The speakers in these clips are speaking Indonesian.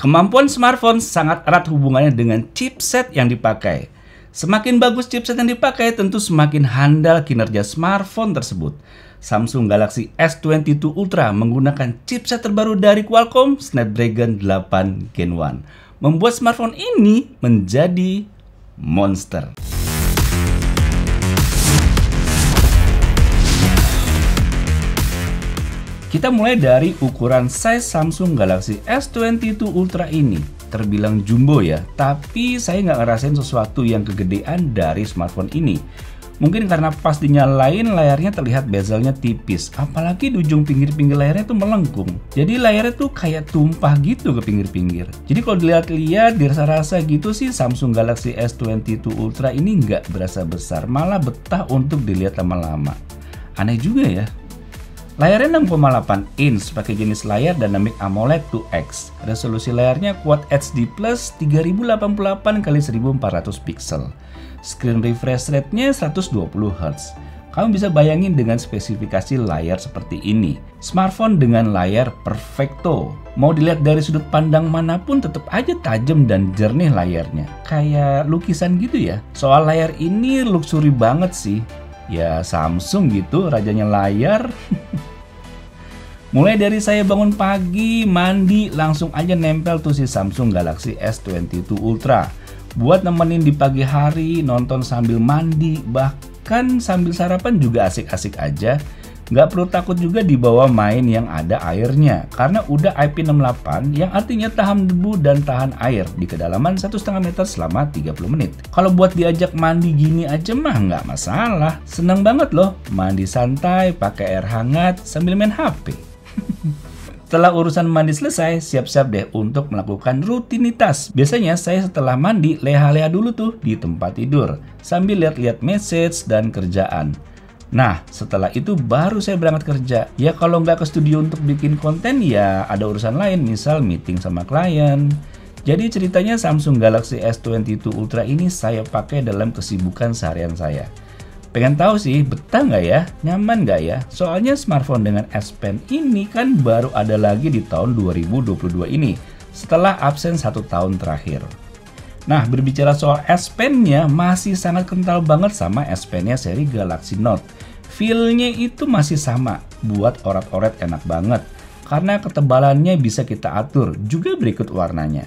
Kemampuan smartphone sangat erat hubungannya dengan chipset yang dipakai. Semakin bagus chipset yang dipakai, tentu semakin handal kinerja smartphone tersebut. Samsung Galaxy S22 Ultra menggunakan chipset terbaru dari Qualcomm Snapdragon 8 Gen 1, membuat smartphone ini menjadi monster. Kita mulai dari ukuran size Samsung Galaxy S22 Ultra ini. Terbilang jumbo ya, tapi saya nggak ngerasain sesuatu yang kegedean dari smartphone ini. Mungkin karena pas dinyalain layarnya terlihat bezelnya tipis, apalagi di ujung pinggir-pinggir layarnya tuh melengkung. Jadi layarnya tuh kayak tumpah gitu ke pinggir-pinggir. Jadi kalau dilihat-lihat, dirasa-rasa gitu sih Samsung Galaxy S22 Ultra ini nggak berasa besar, malah betah untuk dilihat lama-lama. Aneh juga ya. Layarnya 6,8 inch pakai jenis layar Dynamic AMOLED 2X. Resolusi layarnya Quad HD Plus 3088x1400 pixel. Screen refresh rate-nya 120 Hz. Kamu bisa bayangin dengan spesifikasi layar seperti ini. Smartphone dengan layar perfecto. Mau dilihat dari sudut pandang manapun tetap aja tajam dan jernih layarnya. Kayak lukisan gitu ya. Soal layar ini luxury banget sih. Ya Samsung gitu, rajanya layar. Mulai dari saya bangun pagi, mandi, langsung aja nempel tuh si Samsung Galaxy S22 Ultra. Buat nemenin di pagi hari, nonton sambil mandi, bahkan sambil sarapan juga asik-asik aja. Nggak perlu takut juga dibawa main yang ada airnya, karena udah IP68 yang artinya tahan debu dan tahan air di kedalaman 1,5 meter selama 30 menit. Kalau buat diajak mandi gini aja mah nggak masalah. Seneng banget loh, mandi santai, pakai air hangat, sambil main HP. Setelah urusan mandi selesai, siap-siap deh untuk melakukan rutinitas. Biasanya saya setelah mandi leha-leha dulu tuh di tempat tidur, sambil lihat-lihat message dan kerjaan. Nah, setelah itu baru saya berangkat kerja. Ya kalau nggak ke studio untuk bikin konten, ya ada urusan lain, misal meeting sama klien. Jadi ceritanya Samsung Galaxy S22 Ultra ini saya pakai dalam kesibukan seharian saya. Pengen tahu sih, betah nggak ya? Nyaman nggak ya? Soalnya smartphone dengan S Pen ini kan baru ada lagi di tahun 2022 ini, setelah absen 1 tahun terakhir. Nah, berbicara soal S Pen-nya masih sangat kental banget sama S Pen-nya seri Galaxy Note. Feel-nya itu masih sama, buat oret-oret enak banget. Karena ketebalannya bisa kita atur, juga berikut warnanya.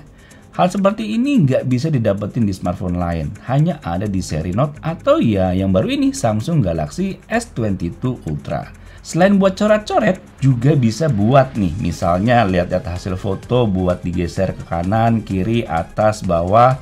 Hal seperti ini nggak bisa didapetin di smartphone lain, hanya ada di seri Note atau ya yang baru ini Samsung Galaxy S22 Ultra. Selain buat coret-coret, juga bisa buat nih, misalnya lihat-lihat hasil foto buat digeser ke kanan, kiri, atas, bawah.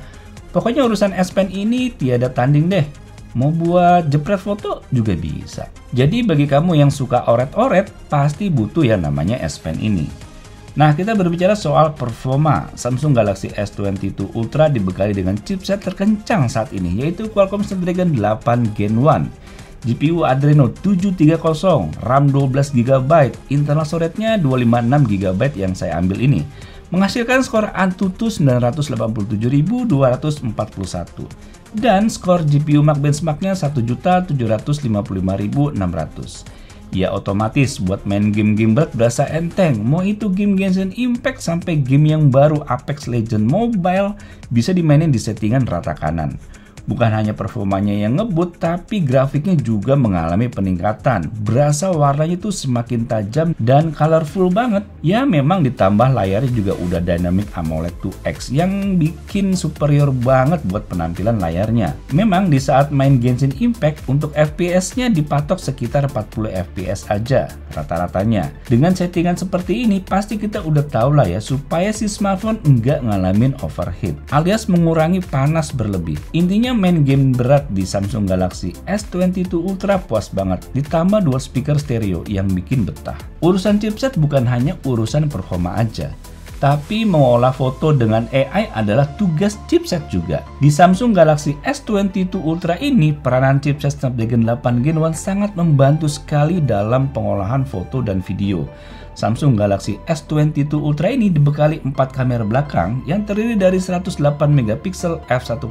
Pokoknya urusan S Pen ini tiada tanding deh. Mau buat jepret foto juga bisa. Jadi bagi kamu yang suka oret-oret, pasti butuh ya namanya S Pen ini. Nah, kita berbicara soal performa. Samsung Galaxy S22 Ultra dibekali dengan chipset terkencang saat ini, yaitu Qualcomm Snapdragon 8 Gen 1, GPU Adreno 730, RAM 12GB, internal storage-nya 256GB yang saya ambil ini, menghasilkan skor Antutu 987.241 dan skor GPU Max benchmark-nya 1.755.600. Ya otomatis buat main game-game berat berasa enteng. Mau itu game Genshin Impact sampai game yang baru Apex Legends Mobile bisa dimainin di settingan rata kanan. Bukan hanya performanya yang ngebut, tapi grafiknya juga mengalami peningkatan. Berasa warnanya tuh semakin tajam dan colorful banget. Ya memang ditambah layarnya juga udah Dynamic AMOLED 2X yang bikin superior banget buat penampilan layarnya. Memang di saat main Genshin Impact untuk FPS-nya dipatok sekitar 40 FPS aja rata-ratanya. Dengan settingan seperti ini pasti kita udah tahu lah ya supaya si smartphone nggak ngalamin overheat alias mengurangi panas berlebih. Intinya main game berat di Samsung Galaxy S22 Ultra puas banget, ditambah dual speaker stereo yang bikin betah. Urusan chipset bukan hanya urusan performa aja, tapi mengolah foto dengan AI adalah tugas chipset juga. Di Samsung Galaxy S22 Ultra ini, peranan chipset Snapdragon 8 Gen 1 sangat membantu sekali dalam pengolahan foto dan video. Samsung Galaxy S22 Ultra ini dibekali 4 kamera belakang yang terdiri dari 108 MP f1.8,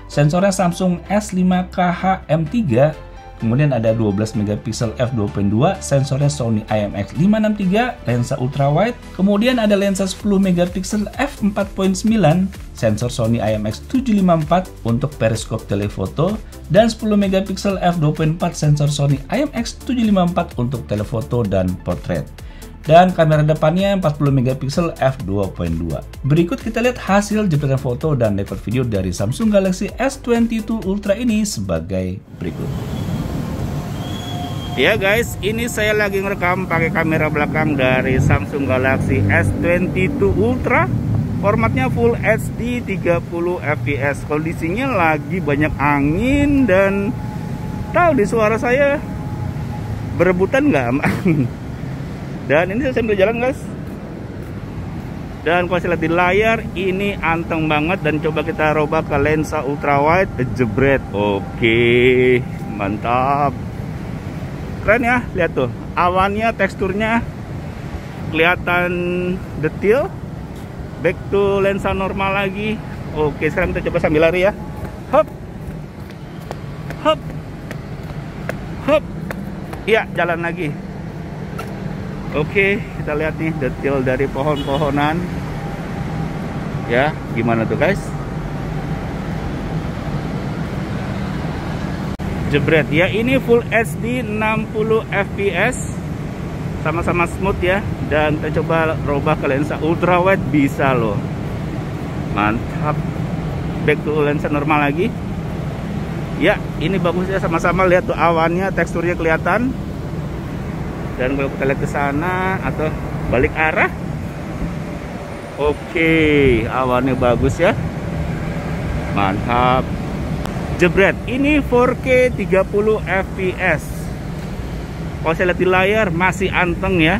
sensornya Samsung S5K HM3, Kemudian ada 12 megapiksel f2.2, sensornya Sony IMX563, lensa ultrawide. Kemudian ada lensa 10 megapiksel f4.9, sensor Sony IMX754 untuk periskop telefoto, dan 10 megapiksel f2.4 sensor Sony IMX754 untuk telefoto dan potret. Dan kamera depannya 40 megapiksel f2.2. Berikut kita lihat hasil jepretan foto dan record video dari Samsung Galaxy S22 Ultra ini sebagai berikut. Ya guys, ini saya lagi ngerekam pakai kamera belakang dari Samsung Galaxy S22 Ultra. Formatnya Full HD 30 fps. Kondisinya lagi banyak angin dan tahu di suara saya berebutan nggak sama angin. Dan ini saya sambil jalan guys. Dan kalau saya lihat di layar ini anteng banget. Dan coba kita robah ke lensa ultrawide, jebret. Oke, mantap. Keren ya, lihat tuh awannya, teksturnya kelihatan detail. Back to lensa normal lagi. Oke, sekarang kita coba sambil lari ya. Hop, hop, hop. Iya, jalan lagi. Oke, kita lihat nih detail dari pohon-pohonan. Ya, gimana tuh guys? Jebret. Ya, ini Full HD 60 fps. Sama-sama smooth ya. Dan kita coba robah ke lensa ultrawide, bisa loh. Mantap. Back to lensa normal lagi. Ya, ini bagus ya, sama-sama lihat tuh awannya, teksturnya kelihatan. Dan kalau kita lihat ke sana atau balik arah, oke, awannya bagus ya, mantap. Jebret, ini 4K 30 fps. Kalau saya lihat di layar masih anteng ya.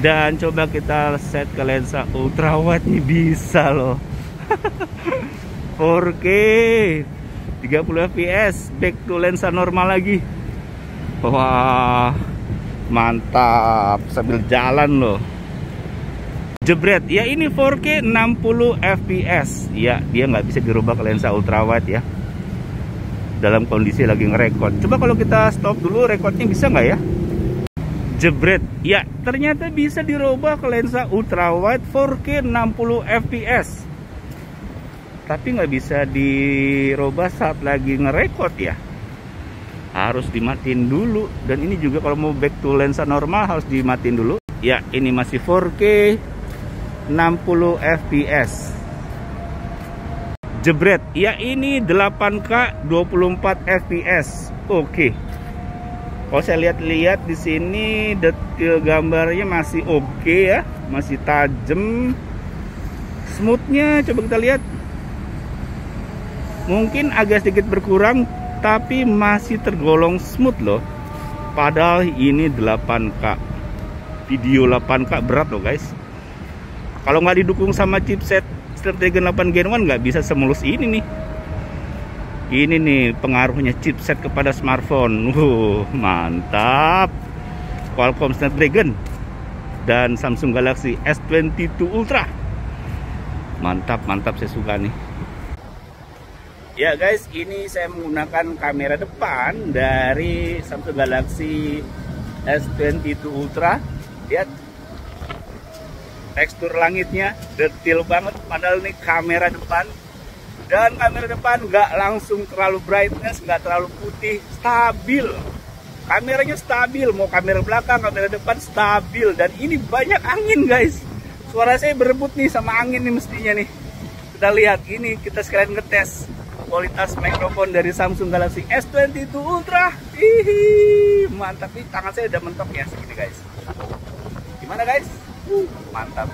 Dan coba kita set ke lensa ultrawide nih, bisa loh. 4K 30 fps, back to lensa normal lagi. Wah, mantap, sambil jalan loh. Jebret, ya ini 4K 60 fps. Ya, dia nggak bisa dirubah ke lensa ultrawide ya. Dalam kondisi lagi ngerekord. Coba kalau kita stop dulu, rekodnya bisa nggak ya? Jebret, ya ternyata bisa dirubah ke lensa ultrawide 4K 60 fps. Tapi nggak bisa dirubah saat lagi ngerekord ya. Harus dimatiin dulu. Dan ini juga kalau mau back to lensa normal harus dimatiin dulu. Ya, ini masih 4K 60 fps. Jebret, ya ini 8K 24 fps. Oke. Kalau saya lihat-lihat di sini detail gambarnya masih oke ya, masih tajam. Smoothnya coba kita lihat. Mungkin agak sedikit berkurang, tapi masih tergolong smooth loh. Padahal ini 8K. Video 8K berat loh guys. Kalau nggak didukung sama chipset Snapdragon 8 Gen 1 nggak bisa semulus ini nih. Ini nih pengaruhnya chipset kepada smartphone. Mantap. Qualcomm Snapdragon dan Samsung Galaxy S22 Ultra. Mantap, mantap, saya suka nih. Ya guys, ini saya menggunakan kamera depan dari Samsung Galaxy S22 Ultra. Lihat tekstur langitnya detail banget, padahal ini kamera depan. Dan kamera depan nggak langsung terlalu brightness, nggak terlalu putih, stabil. Kameranya stabil, mau kamera belakang, kamera depan stabil. Dan ini banyak angin guys. Suara saya berebut nih sama angin nih mestinya nih. Kita lihat, ini kita sekalian ngetes kualitas mikrofon dari Samsung Galaxy S22 Ultra. Hihi, mantap nih, tangan saya udah mentok ya segini guys. Gimana guys? Mantap,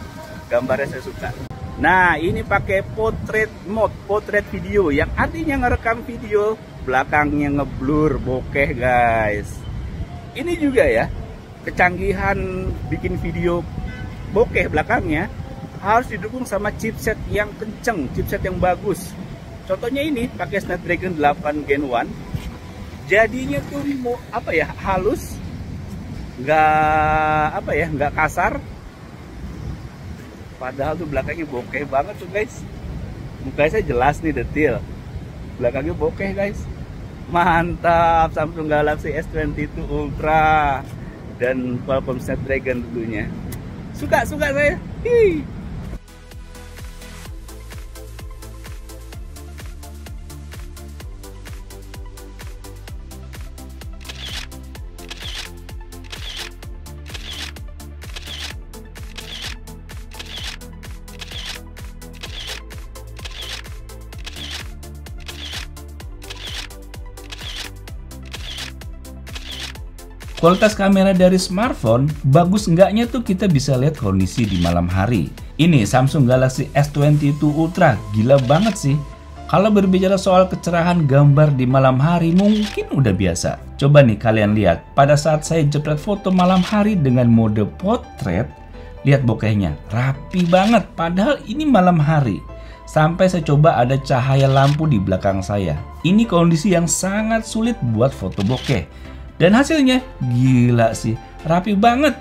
gambarnya saya suka. Nah, ini pakai portrait mode, portrait video, yang artinya ngerekam video belakangnya ngeblur, bokeh guys. Ini juga ya, kecanggihan bikin video bokeh belakangnya harus didukung sama chipset yang kenceng, chipset yang bagus. Contohnya ini pakai Snapdragon 8 Gen 1. Jadinya tuh mau apa ya, halus, nggak kasar. Padahal tuh belakangnya bokeh banget tuh guys. Mukanya saya jelas nih detail. Belakangnya bokeh guys. Mantap, Samsung Galaxy S22 Ultra dan Qualcomm Snapdragon tentunya. Suka saya. Hi. Kualitas kamera dari smartphone, bagus enggaknya tuh kita bisa lihat kondisi di malam hari. Ini Samsung Galaxy S22 Ultra, gila banget sih. Kalau berbicara soal kecerahan gambar di malam hari mungkin udah biasa. Coba nih kalian lihat, pada saat saya jepret foto malam hari dengan mode potret, lihat bokehnya, rapi banget. Padahal ini malam hari. Sampai saya coba ada cahaya lampu di belakang saya. Ini kondisi yang sangat sulit buat foto bokeh. Dan hasilnya gila sih, rapi banget.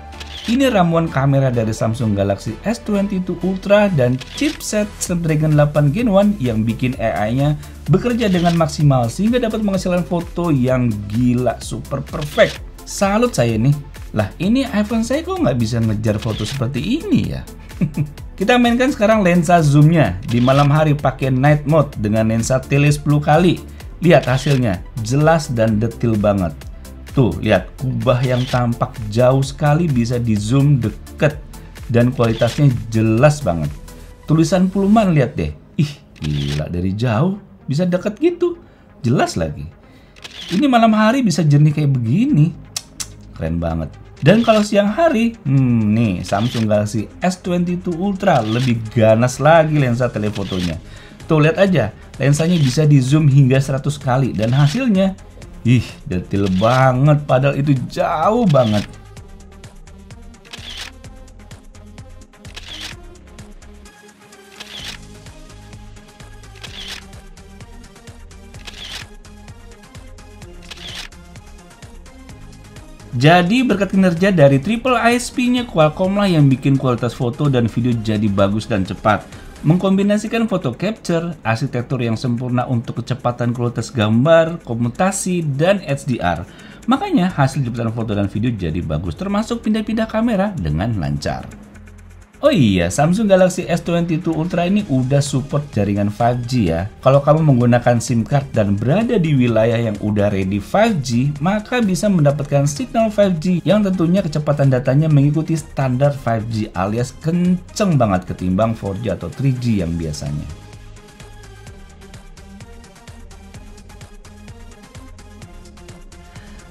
Ini ramuan kamera dari Samsung Galaxy S22 Ultra dan chipset Snapdragon 8 Gen 1 yang bikin AI-nya bekerja dengan maksimal sehingga dapat menghasilkan foto yang gila, super perfect. Salut saya nih. Lah ini iPhone saya kok nggak bisa ngejar foto seperti ini ya? Kita mainkan sekarang lensa zoomnya. Di malam hari pakai night mode dengan lensa tele 10 kali. Lihat hasilnya, jelas dan detail banget. Tuh, lihat kubah yang tampak jauh sekali bisa di zoom deket dan kualitasnya jelas banget. Tulisan Pullman lihat deh. Ih, gila dari jauh bisa deket gitu. Jelas lagi. Ini malam hari bisa jernih kayak begini. Keren banget. Dan kalau siang hari, nih Samsung Galaxy S22 Ultra lebih ganas lagi lensa telefotonya. Tuh, lihat aja. Lensanya bisa di zoom hingga 100 kali dan hasilnya ih, detail banget, padahal itu jauh banget. Jadi berkat kinerja dari triple ISP-nya Qualcomm lah yang bikin kualitas foto dan video jadi bagus dan cepat. Mengkombinasikan foto capture, arsitektur yang sempurna untuk kecepatan kualitas gambar, komutasi, dan HDR. Makanya hasil jepretan foto dan video jadi bagus termasuk pindah-pindah kamera dengan lancar. Oh iya, Samsung Galaxy S22 Ultra ini udah support jaringan 5G ya. Kalau kamu menggunakan SIM card dan berada di wilayah yang udah ready 5G, maka bisa mendapatkan signal 5G yang tentunya kecepatan datanya mengikuti standar 5G alias kenceng banget ketimbang 4G atau 3G yang biasanya.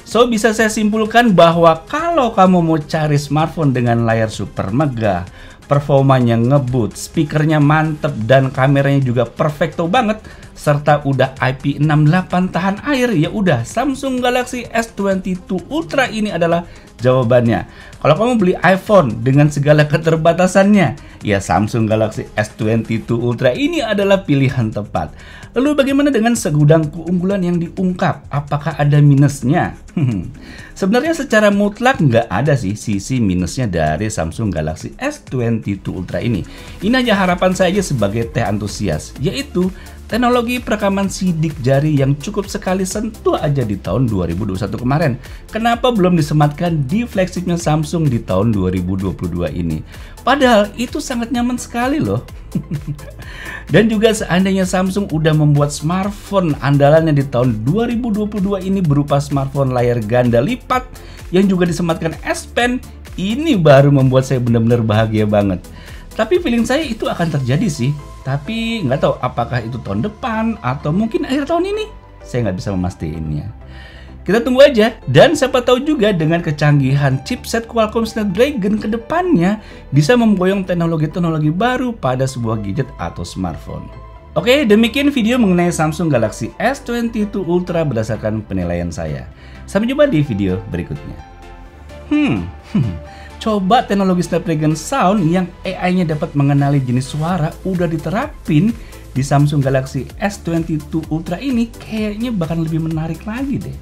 So, bisa saya simpulkan bahwa kalau kamu mau cari smartphone dengan layar super megah, performanya ngebut, speakernya mantep, dan kameranya juga perfecto banget, serta udah IP68 tahan air, ya udah Samsung Galaxy S22 Ultra ini adalah jawabannya. Kalau kamu beli iPhone dengan segala keterbatasannya, ya Samsung Galaxy S22 Ultra ini adalah pilihan tepat. Lalu bagaimana dengan segudang keunggulan yang diungkap? Apakah ada minusnya? Sebenarnya secara mutlak nggak ada sih sisi minusnya dari Samsung Galaxy S22 Ultra ini. Ini aja harapan saya sebagai teh antusias, yaitu teknologi perekaman sidik jari yang cukup sekali sentuh aja di tahun 2021 kemarin. Kenapa belum disematkan di flagshipnya Samsung di tahun 2022 ini? Padahal itu sangat nyaman sekali loh. Dan juga seandainya Samsung udah membuat smartphone andalannya di tahun 2022 ini berupa smartphone layar ganda lipat yang juga disematkan S Pen, ini baru membuat saya benar-benar bahagia banget. Tapi feeling saya itu akan terjadi sih. Tapi nggak tahu apakah itu tahun depan atau mungkin akhir tahun ini. Saya nggak bisa memastikannya. Kita tunggu aja. Dan siapa tahu juga dengan kecanggihan chipset Qualcomm Snapdragon ke depannya bisa memboyong teknologi-teknologi baru pada sebuah gadget atau smartphone. Oke, demikian video mengenai Samsung Galaxy S22 Ultra berdasarkan penilaian saya. Sampai jumpa di video berikutnya. Coba teknologi Snapdragon Sound yang AI-nya dapat mengenali jenis suara udah diterapin di Samsung Galaxy S22 Ultra ini, kayaknya bahkan lebih menarik lagi deh.